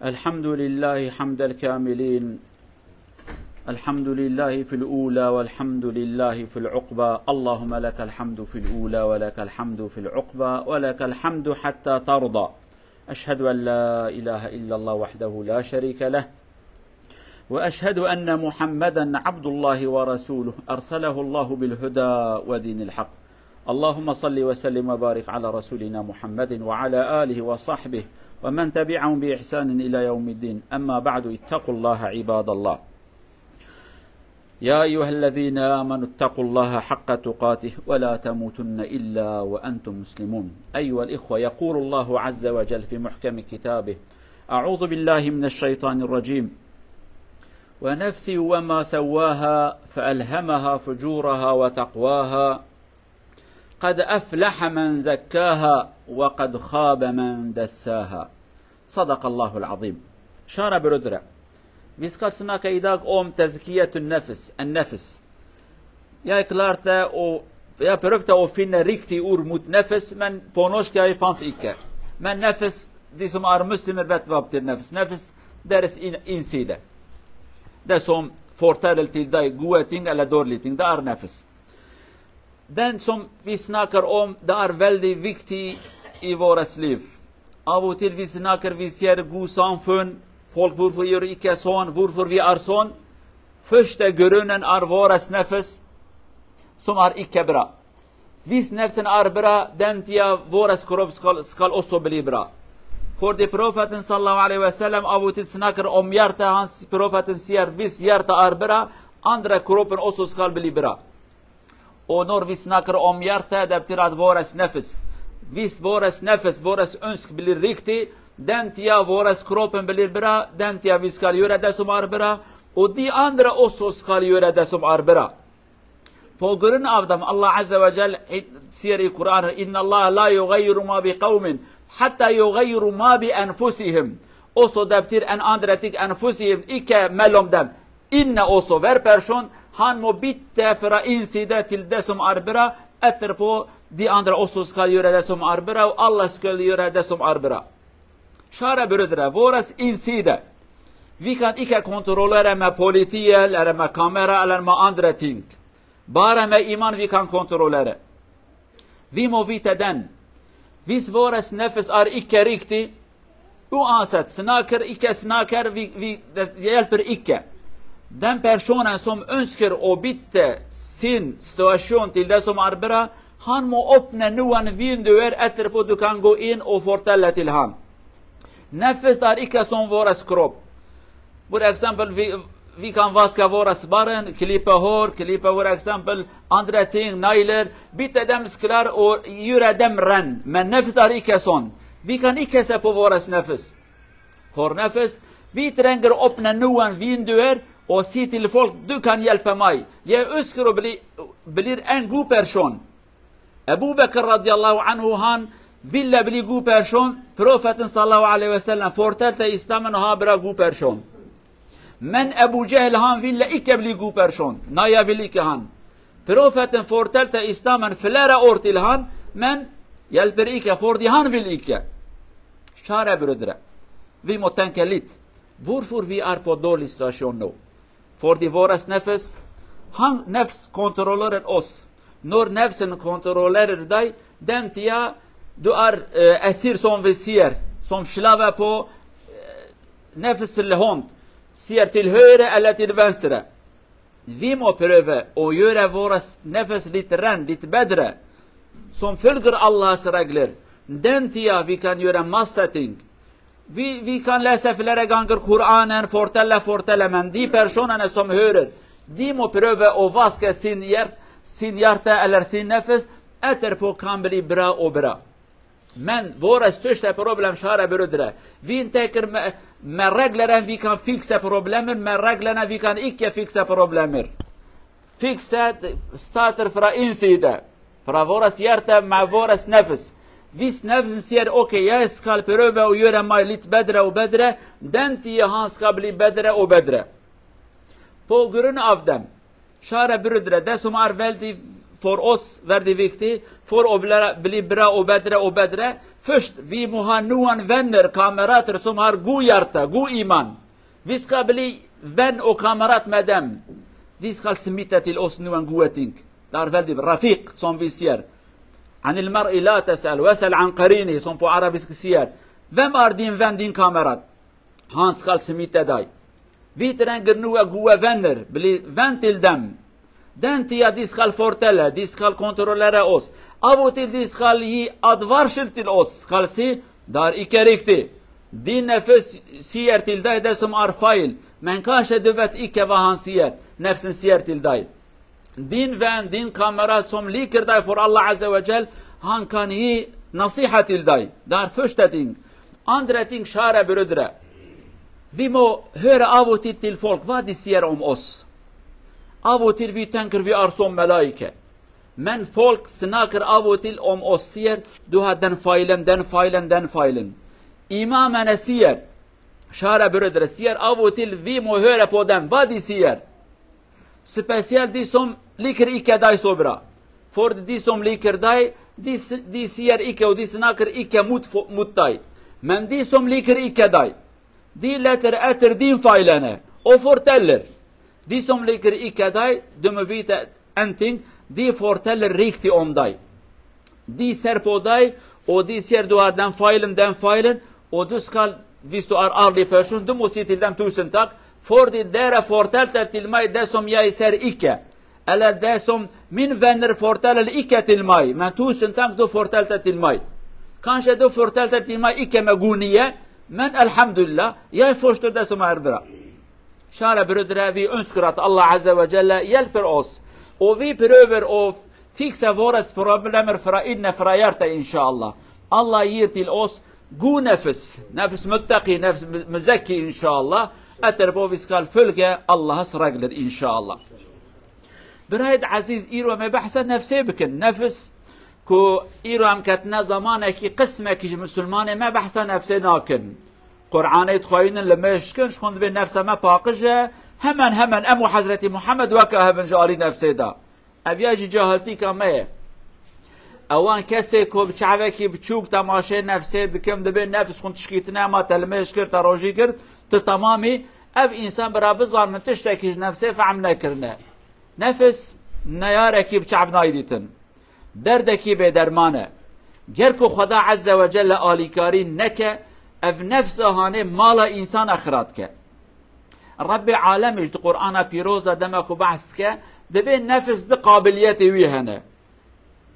الحمد لله حمد الكاملين، الحمد لله في الأولى والحمد لله في العقبى. اللهم لك الحمد في الأولى ولك الحمد في العقبى ولك الحمد حتى ترضى. أشهد أن لا إله إلا الله وحده لا شريك له، وأشهد أن محمدا عبد الله ورسوله أرسله الله بالهدى ودين الحق. اللهم صل وسلم وبارك على رسولنا محمد وعلى آله وصحبه ومن تبعهم بإحسان إلى يوم الدين. أما بعد، اتقوا الله عباد الله. يا أيها الذين آمنوا اتقوا الله حق تقاته ولا تموتن إلا وأنتم مسلمون. أيها الإخوة، يقول الله عز وجل في محكم كتابه: أعوذ بالله من الشيطان الرجيم: ونفس وما سواها فألهمها فجورها وتقواها قد أفلح من زكاها وقد خاب من دساها. صدق الله العظيم. شارع برودرة vi ska snacka idag om tazkiyatun nafs, an-nafs. Jag är klart och jag prövade att finna riktigt ord mot nafs, men på norska jag fann inte. Men nafs, de som är muslimer vet vad betyder nafs. Nafs, deras insida. Det som fortäller till dig goda ting eller dåliga ting, det är nafs. Den som vi snackar om, det är väldigt viktigt i våras liv. Av och till vi snackar, vi ser god samfund. Folk, hvorfor gjør ikke sånn? Hvorfor vi er sånn? Første grunnen er våres nefs, som er ikke bra. Hvis nefsen er bra, den tida våres kropp skal også bli bra. Fordi profeten sallallahu alaihi wasallam av og til snakker om hjertet hans. Profeten sier, hvis hjertet er bra, andre kroppen også skal bli bra. Og når vi snakker om hjertet, det betyr at våres nefs. Hvis våres nefs, våres ønsk blir riktig, den tida våres kroppen blir bra, den tida vi skal gjøre det som er bra, og de andre også skal gjøre det som er bra. På grunn av dem, Allah Azza wa Jal sier i Koranen: Inna Allah la yughayyiru ma bi qawmin hatta yughayyiru ma bi anfusihim. Også det betyr en andre ting, anfusihim, ikke mellom dem. Inne også, hver person, han må bytte fra innside til det som er bra, etterpå de andre også skal gjøre det som er bra, og alle skal gjøre det som er bra. Kjære brødre, våres innside, vi kan ikke kontrollere med politiet, eller med kamera, eller med andre ting. Bare med iman vi kan kontrollere. Vi må vite den. Hvis våres nefs er ikke riktig, uansett, snakker, ikke snakker, det hjelper ikke. Den personen som ønsker å bytte sin situasjon til det som er bra, han må åpne noen vinduer etterpå du kan gå inn og fortelle til han. Nefs er ikke som våres kropp. For eksempel, vi kan vaske våres barn, klippe hår, klippe for eksempel andre ting, negler, bytte dem klær og gjøre dem ren. Men nefs er ikke sånn. Vi kan ikke se på våres nefs. For nefs, vi trenger å åpne noen vinduer og si til folk: du kan hjelpe meg. Jeg ønsker å bli en god person. Abu Bakr radiallahu anhu, han ville bli god person. Profeten sallallahu alaihi wasallam fortalte i stammen å ha bra god person. Men Abu Jahl, han ville ikke bli god person. Nei, jeg vil ikke han. Profeten fortalte i stammen flere år til han, men hjelper ikke, fordi han vil ikke. Kjære brødre, vi må tenke litt. Hvorfor vi er på dårlig situasjon nå? Fordi våres nefs, nefs kontrollerer oss. Når nefsen kontrollerer deg, den tida du er esir, som vi sier, som slave på nefs hånd, sier til høyre eller til venstre. Vi må prøve å gjøre våres nefs litt ren, litt bedre, som følger Allahs regler. Den tida vi kan gjøre masse ting. Vi kan lese flere ganger Koranen, fortelle, men de personene som hører, de må prøve å vaske sin hjerte eller sin nefs, etterpå kan bli bra og bra. Men våre største problem, kjære brødre, vi tenker med reglene vi kan fikse problemer, med reglene vi kan ikke fikse problemer. Fikset starter fra innside, fra våres hjerte med våres nefs. Hvis nefsen sier, ok, jeg skal prøve å gjøre meg litt bedre og bedre, den tida han skal bli bedre og bedre. På grunn av dem, kjære brødre, det som er veldig för oss väldigt viktigt för att bli bra och bättre. Först, vi må ha någon vänner, kamrater som har god hjärta, god iman. Vi ska bli vän och kamrat med dem. De ska smitta till oss någon goda ting. Det är väldigt bra. Rafiq, som vi ser. عن المرء لا تسأل واسأل عن قرينه, som på arabiska säger. Vem är din vän, din kamrat? Han ska smitta dig. Vi tränger några goda vänner. Bli vän till dem. Den tiden de ska fortälla, de ska kontrollera oss. Av och till de ska ge advarsel till oss. Ska se, det är icke riktigt. Din nefs säger till dig det som är fel. Men kanske du vet icke vad han säger. Nefsen säger till dig. Din vän, din kamrat som liker dig för Allah Azza wa Jal, han kan ge nasiha till dig. Det är första ting. Andra ting, kära bröder. Vi må höra av och till folk vad de säger om oss. Av och till vi tänker vi är som malaika. Men folk snackar av och till om oss, säger du har den failen. Imamerna säger, kära bröder, säger av och till vi må höra på dem vad de säger. Speciellt de som liker icke dig så bra. För de som liker dig, de säger icke och de snackar icke mot dig. Men de som liker icke dig, de letar efter din failen och fortäller. De som liker icke dig, de må veta en ting, de fortäller riktigt om dig. De ser på dig och de ser du har den failen och du ska, hvis du är ärlig person, du måste säga till dem tusen tack. För det där fortäller till mig det som jag ser icke. Eller det som min vänner fortäller icke till mig. Men tusen tack du fortäller till mig. Kanske du fortäller till mig icke med gonie. Men alhamdulillah, jag förstår det som är bra. Kära bröder, vi önskar att Allah Azza wa Jalla hjälper oss. Och vi prövar att fixa våra problem från hjärtat, inshallah. Allah ger till oss god nefs muttaqi, nefs muzakki, inshallah. Etterpå vi ska följa Allahs regler, inshallah. برهد عزيز إيرو ما بحث نفسي بكن نفس كو إيرو هم كتنا زمانك قسمك مسلمان ما بحث نفسي ناكن قرآن يتخوين لما يشكنش خند بين نفسه ما باقجة همن أمو حضرة محمد وكا هبن جاري نفسي دا أبياجي جاهلتي كما اوان کسی که بچعوه که بچوک تماشه نفسه دکم دبین نفس خون تشکیتنه ما تلمش کرد تراجی کرد تمامی او انسان برا بزان من تشتکیش نفسه فعم نکرنه نفس نیاره که بچعب نایدیتن دردکی به درمانه گر که خدا عز و جل آلیکاری نکه او نفس هانه مال انسان اخرات که رب عالمش دی قرآن پیروز دا دمک و بحث که دبین نفس دی قابلیت ویهنه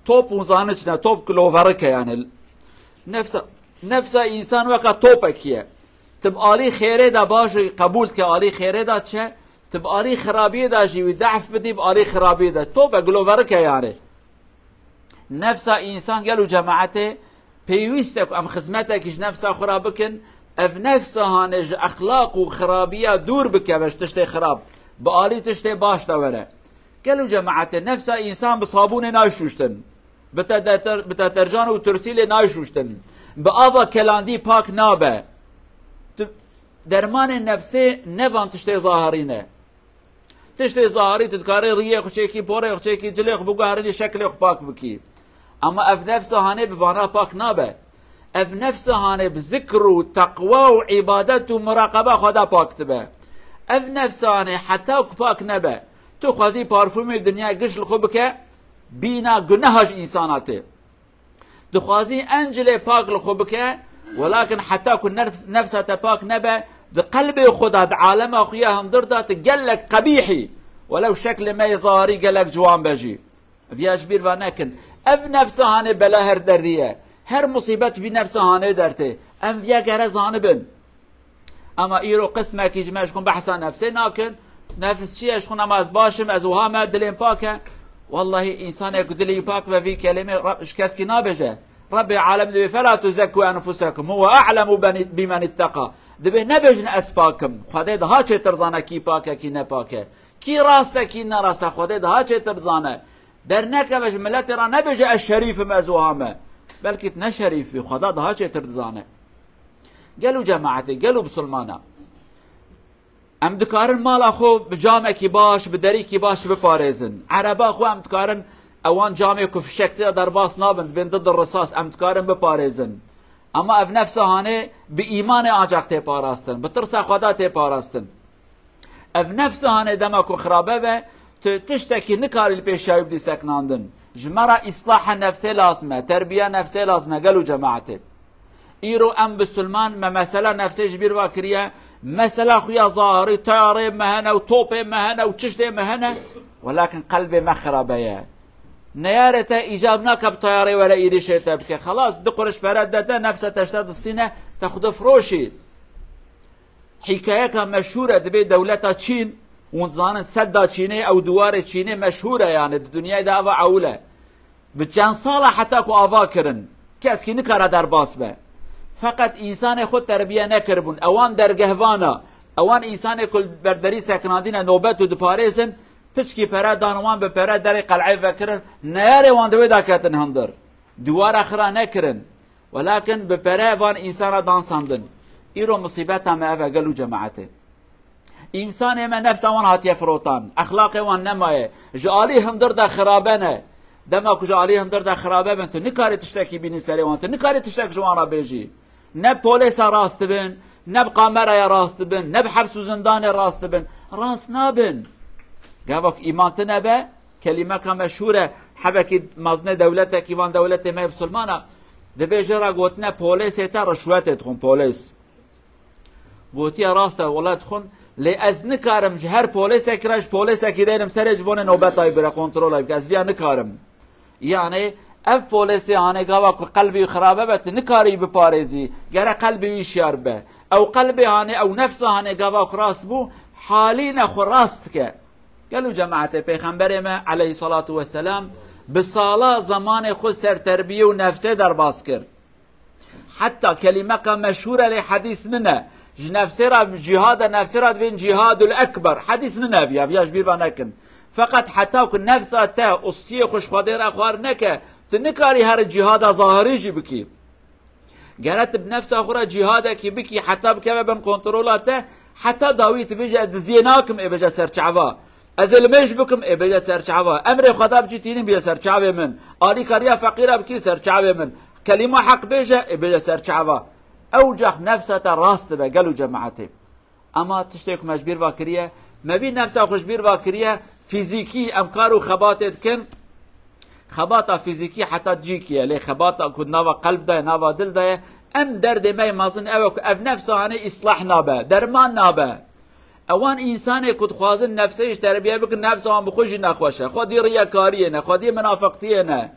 توب وزانجنا توب كلوفركه يعني نفس انسان وقت توبكيه تبقى لي خيره دا باجي قبول كالي خيره دا تشه تبقى لي خرابيه دا جي ضعف بدي بقى لي خرابيه دا توبه كلوفركه يعني نفس انسان قالوا جماعته بيوستك ام خدمتك نفس خرابكن اف نفس هانج اخلاق وخرابيه دور بك باش تشتي خراب بقى لي تشتي باش دوره قالوا جماعته نفس انسان بصابون نايشوشتن بتترجان و ترسیل نایشوشتن به آوا کلاندی پاک نابه درمان نفسه نوان تشتی ظاهرینه تشتی ظاهری تدکاره ریه خوشیکی پوره خوشیکی جلیخ بگوهرینی شکل پاک بکی اما اف نفسه هانه بوانا پاک نابه اف نفسه هانه بذکر و تقوی و عبادت و مراقبه خدا پاک تبه اف نفسه هانه حتی پاک نبه تو خوازی پارفومی دنیا گشل خوب که بینا گناهش انساناته دخوازی انجل پاک خوب که ولكن حتى كن نفسها پاک نبه ده قلب خدا ده عالم اخويا هم درده تقلك قبيحي ولو شكل ما يظهري قلك جوان بجي فيها جبير فانكن اف نفسها هاني بلا هر دريه هر مصيبت في نفسها هاني درته ام فيها قرز هانبن اما ايرو قسمك يجمعش كن بحثا نفسي ناكن نفس چی اشخون اما از باشم از وهام دلیم پاکه والله انسان یک دلی پاک و وی کلمه ربش کس کی نابجه رب العالم دبی فلا تزكوا انفسكم هو اعلم بمن اتقى دبی نبجن اس پاکم خدا ده ها چه ترزانه کی پاکه کی نه پاکه کی راسته کی نه راسته خدا ده ها چه ترزانه در نکوش ملت را نبجه الشریف مزوهامه بلکه نه شریف بی خدا ده ها چه ترزانه قالوا جماعتي قالوا بسلمانه ام دکارن مال خو بجامه کی باش بدری کی باش بپارێزن عربا خو ام دکارن اوان جامعه کو فشکتی درباس نابند بین ضد الرصاص ام دکارن بپارێزن اما اف نفس هانه به ایمان آجاق تی پاراستن به ترس خدا تی پاراستن اف نفس هانه دما کو خرابه و تشتکی نکاری پیشاوی بدی سکناندن جمرا اصلاح نفسه لازمه تربیه نفسه لازمه قالوا جماعته ایرو ام بسلمان ما مساله نفسه جبیر واکریه مساله خویا ظاهری طیاره مهنه و توپ مهنه و چشت مهنه ولكن قلب مخربه نيارته ايجاب ناكب طياري ولا ايريشه تبكي خلاص دقرش بردته نفسه تشتد الصينه تاخذ فروشي حكايه مشهوره دبي دولتها تشين ونظان سدا تشيني او دوار تشيني مشهوره يعني الدنيا دعوه عوله بجان صالح حتى كو افاكرن كاسكي نكره در باس به فقط انسان خود تربيه نكربون اوان در گهوانا اوان انسان كل بردري سكنادين نوبت دپاريزن پچکی پره دانوان به پره در قلعه وکرن نیاره وان دوی داکتن هندر دوار اخرا نکرن ولكن به پره وان انسان دانساندن ایرو مصیبت هم اوه گلو جماعته انسان اما نفس وان هاتیه فروتان اخلاق وان نمایه جعالی هندر دا خرابه نه دما کو جعالی هندر دا خرابه بن تو نکاری تشتکی بینی سری وان تو نکاری تشتک جوان را بیجی نه پولیس راست بن نه بقامره راست بن نه بحبس و زندان راست بن راست نابن قابك إيمان تنبه كلمة مشهورة حبكي مزنة دولتك كيوان دولتي ما بسلمانة دبي جرا قوتنا بوليس يتا رشوات تخون بوليس قوتي راسته والله تخون لأز نكارم هر بوليس اكراش بوليس اكيدينم سرج بونه نوبتاي برا كنترول بكاز بيا نكارم يعني اف بوليس يعني قابك قلبي خرابه بت نكاري بباريزي جرا قلبي ويشيار به او قلبي يعني او نفسه يعني قابك راست بو حالينا خراستك قالوا جماعة پیغمبر ما عليه الصلاة والسلام بصالة زمان خود سر تربية و نفسه در باز کرد حتى كلمة مشهورة لحديث ننا نفسه را جهاد نفسه را بين جهاد الأكبر حديث ننا بياش بيرا نكن فقط حتى كن نفسه تا أصية خوش خادر أخوار نكه تنكاري هر جهاد ظاهري جي بكي قالت بنفسه أخرى جهادك بكي حتى بكما بن كنترولاته حتى داويت بيجا دزيناكم إبجا سرچعوا ازلمش بكم ابي سرچاوا امر خدا بجيتين بي سرچاوي من علي كاريا فقيره بكي سرچاوي من كلمه حق بيجا ابي سرچاوا اوجخ نفسه راست به قالوا جماعتي اما تشتيك مجبير واكريه ما بين نفسه خوشبير واكريه فيزيكي امكار وخباتت كن خباطه فيزيكي حتى تجيكي لي خباطه كنا قلب ده نوا دل ده ام درد ما مازن او نفسه اني اصلاح نابه درمان نابه اوان انسان کد خوازن نفسش تربیه بکن نفس آن بخوش نخوشه خودی ریاکاریه نه خودی منافقتیه نه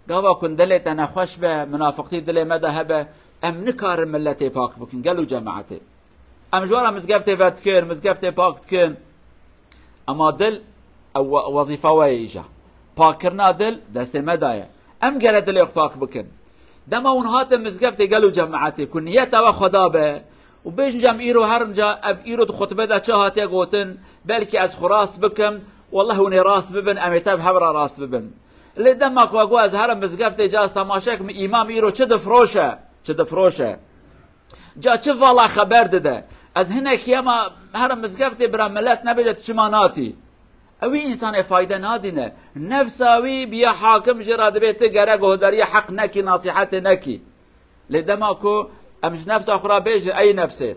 قوا کن دلت نخوش به منافقتی دل مذهبه ام نکار ملت پاک بکن قالوا جماعته ام جوارا مزگفت ود کن مزگفت پاک کن اما دل او وظیفه ویجا پاک کرنا دل دست مدایه ام گره دل پاک بکن دما اونهات مزگفت قالوا جماعته کن نیت و خدا به و بينجم ايرو هرنجا اف ايرو خطبه دا چهات يقوتن بلكي از خراس بكم والله وني راس ببن اميتاب هبرا راس ببن اللي دمك واقو از هرم بزقفت جاز تماشاك امام ايرو چه دفروشه جا چه والله خبر دده از هناك ياما هرم بزقفت برا ملت نبجت چماناتي اوي انسان فايده نادينه نفساوي بيا حاكم جراد بيت غره گهداري حق نكي نصيحت نكي لدماكو امش نفس اخرى بيج اي نفسه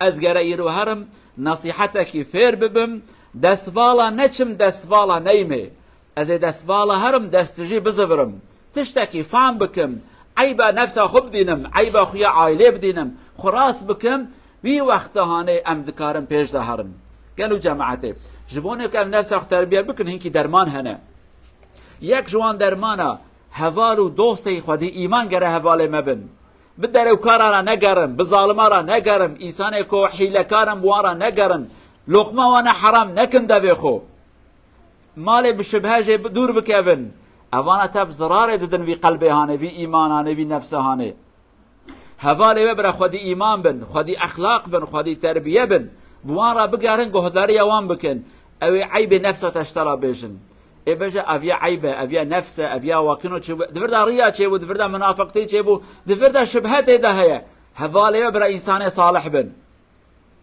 ازگره ایرو هرم نصيحتك فير ببم دستوالا نچم دستوالا نيمه از دستوالا هرم دستجي بزبرم تشتكي فهم بكم عيبا نفسه خب دينم عيبا خويا عائله بدينم خراس بكم وي وقت هانه ام دكارم پیش ده هرم قالوا جماعته جبونه كم نفسه تربيه بكن هنكي درمان هنه یک جوان درمانه حوالو دوستي خودي ایمان گره حواله مبن بدرو كارا نگرم بظالمارا نگرم انسان کو حيله كارم وارا نگرم لقمه وانا حرام نكن دبيخو مال بشبهه دور بكبن اوانا تف زرار ددن في قلبه هانه في ايمان هانه في نفسه هانه حواله ببر خودي ايمان بن خودي اخلاق بن خودي تربيه بن بوارا بگارن گهداري اوان بكن او عيب نفسه تشترى بيشن ابجا افيا عيبه افيا نفسه افيا واكنو دفردا ريا چه دفردا منافقتي چه دفردا شبهته ده هي حواله بر انسان صالح بن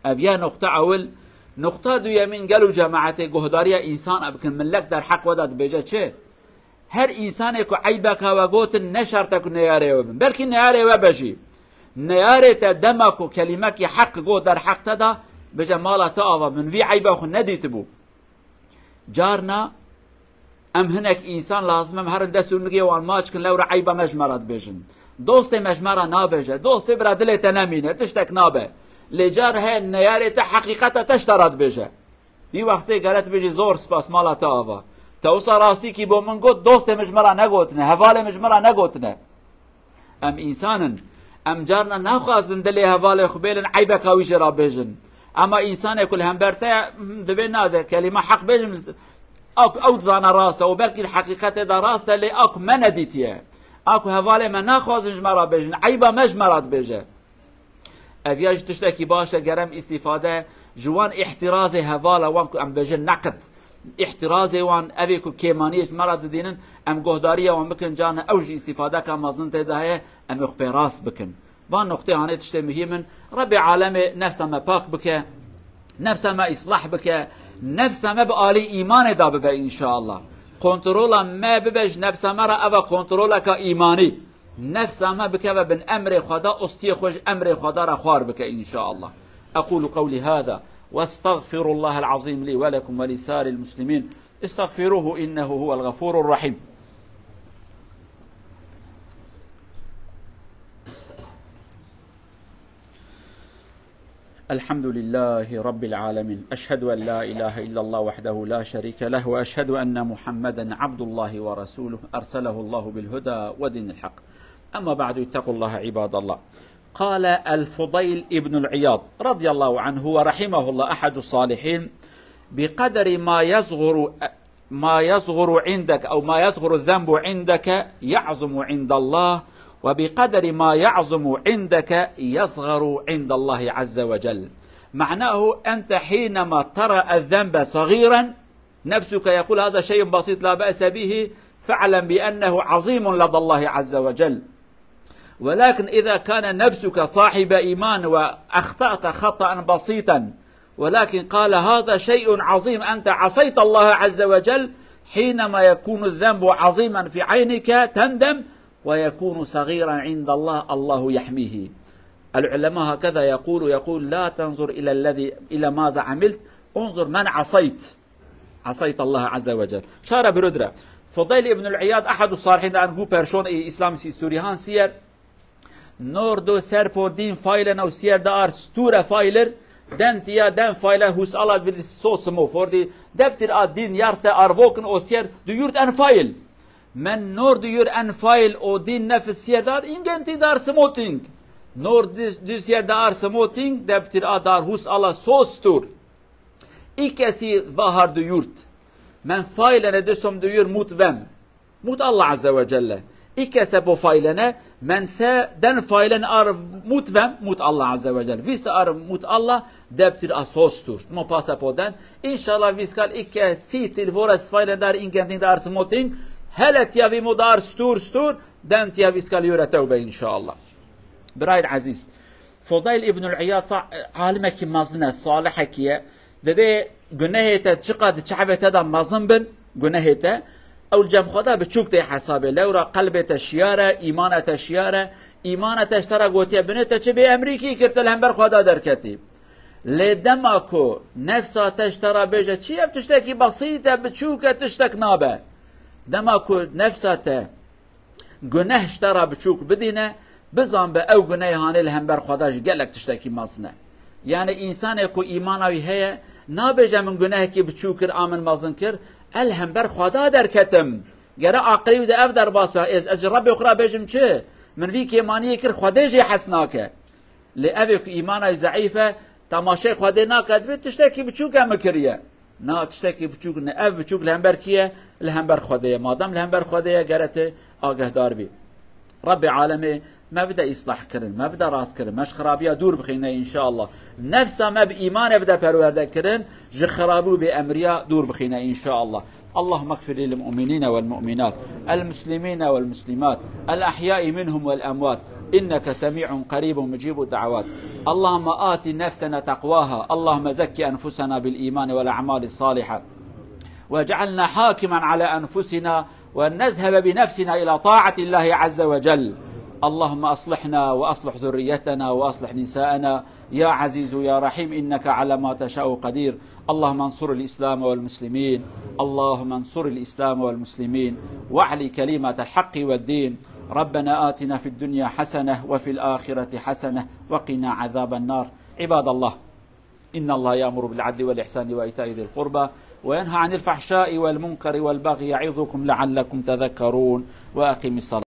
افيا نقطه اول نقطه دو يمين قالوا جماعته گهداري انسان ابكن ملك در حق وداد بيجا چه هر انسان کو عیبک و گوت نشرت کو نیاره و بلکه نیاره و بجی نیاره تا دمک و کلمه کی حق گو در حق تدا بجمال تا آوا من وی عیبه خو ندیت بو جارنا ام هنک انسان لازم هر دسونگی و ماچ کن لور عیبه مجمرات بجن دوست مجمره نابجه دوست برا دلت نمینه تشتک نابه لجار هن نیاره تا حقیقت تشترات بجه دی وقتی گرت بجی زور سپاس مالا تا آوا توسا راستی کی بو من گوت دوست مجمره نگوتنه حوال مجمره نگوتنه ام انسانن ام جارنا نخوازن دلی حوال خبیلن عیبه کاویش را بجن اما انسان کل هم برته دبی نازه کلمه حق بجن او زانا راسته و بلکه الحقیقت دا راسته لی اک من ندیتیه اکو حوال من نخوازن جمره بجن عیبه مجمرات بجه اویاج تشتکی باشه گرم استفاده جوان احتراز حوال وان ام بجن نقد احتراز وان اوی کو کیمانیش مراد دینن ام گهداری وان بکن جان اوج استفاده که مازن تدایه ام اخبی راست بکن وان نقطه هانه تشته مهمن رب عالم نفس ما پاک بکه نفس ما اصلاح بکه نفس ما بآلی ایمان دا ببه انشاءالله کنترول ما ببج نفس ما را او کنترول که ایمانی نفس ما بکه و بن امر خدا استی خوش امر خدا را خوار بکه انشاءالله اقول قولي هذا واستغفر الله العظيم لي ولكم ولسائر المسلمين استغفروه إنه هو الغفور الرحيم الحمد لله رب العالمين أشهد أن لا إله إلا الله وحده لا شريك له وأشهد أن محمدا عبد الله ورسوله أرسله الله بالهدى ودين الحق أما بعد اتقوا الله عباد الله قال الفضيل ابن العياض رضي الله عنه ورحمه الله أحد الصالحين بقدر ما يصغر عندك أو ما يصغر الذنب عندك يعظم عند الله وبقدر ما يعظم عندك يصغر عند الله عز وجل معناه أنت حينما ترى الذنب صغيرا نفسك يقول هذا شيء بسيط لا بأس به فاعلم بأنه عظيم لدى الله عز وجل ولكن إذا كان نفسك صاحب إيمان وأخطأت خطأ بسيطا ولكن قال هذا شيء عظيم أنت عصيت الله عز وجل حينما يكون الذنب عظيما في عينك تندم ويكون صغيرا عند الله الله يحميه العلماء هكذا يقول لا تنظر إلى ماذا عملت انظر من عصيت الله عز وجل شارع برودرا فضيل ابن العياض أحد الصالحين أنقو برشون إسلامي سيستوريهان سير نوردو سرپو دین فایلن او سیر دار ستوره فایلر دنتیا دن فایلر هوس الله بل سوسمو فوردی دبتر اد دین یارت اروکن او سیر دو یورت ان فایل من نورد یور ان فایل او دین نفس سیر دار اینگنتی دار سموتینگ نورد دو سیر دار سموتینگ دبتر اد دار هوس الله سوستور ایکسی وهار دو یورت من فایلن دسم دو یور موت الله عز وجل İkese bu failene mense den failen ar mut Allah azze ve celle. Vist ar mut Allah deptir asostur. Mo pasapoden inşallah viskal ikke sitil voras failen dar ingenting dar smoting helet ya vi modar stur den ya viskal yure tevbe inşallah. Birayt aziz. Fudayl ibnul İyad alime ki mazne salih kiye debe günahete çıkadı çabete da mazın bin günahete او الجم خدا بچوک ته حسابه لورا قلبت شیاره ایمانت شیاره ایمانت اشترا گوتیه بنت چه به امریکی کرتل هم بر خدا درکتی لدماکو نفسات اشترا بجه چی اب تشتکی بسيطه بچوک تشتک نابه دماکو نفسات گناه اشترا بچوک بدینه بزن به او گناه هانه هم بر خدا گلک تشتکی ماسنه yani insan کو ایمانوی هه نابجه من گناه کی بچوکر آمن مازن کر الهم بر خدا درکتم گره عقلی ده اف در باس از رب اخرى بجم چه من وی کی مانی کر خدا جی حسناکه لأبك ایمان ضعیفه تماشای خدا ناکد به تشتکی بچوک هم کریه نه تشتکی بچوک نه اف بچوک لهم بر کیه لهم بر خدا مادام لهم بر خدا گرت آگه دار بی رب عالمه ما بدا إصلاح كرن ما بدا راس كرن مش خرابية دور بخينا إن شاء الله نفسه ما بإيمان بدا پرورده كرن خرابو بأمريا دور بخينا إن شاء الله اللهم اغفر للمؤمنين والمؤمنات المسلمين والمسلمات الأحياء منهم والأموات إنك سميع قريب مجيب الدعوات اللهم آت نفسنا تقواها اللهم زكي أنفسنا بالإيمان والأعمال الصالحة واجعلنا حاكما على أنفسنا وأن نذهب بنفسنا إلى طاعة الله عز وجل. اللهم أصلحنا وأصلح ذريتنا وأصلح نساءنا يا عزيز يا رحيم، إنك على ما تشاء قدير. اللهم انصر الإسلام والمسلمين، اللهم انصر الإسلام والمسلمين واعلي كلمة الحق والدين. ربنا آتنا في الدنيا حسنة وفي الآخرة حسنة وقنا عذاب النار. عباد الله، إن الله يأمر بالعدل والإحسان وإيتاء ذي القربى وينهى عن الفحشاء والمنكر والبغي يعظكم لعلكم تذكرون. وأقم الصلاة.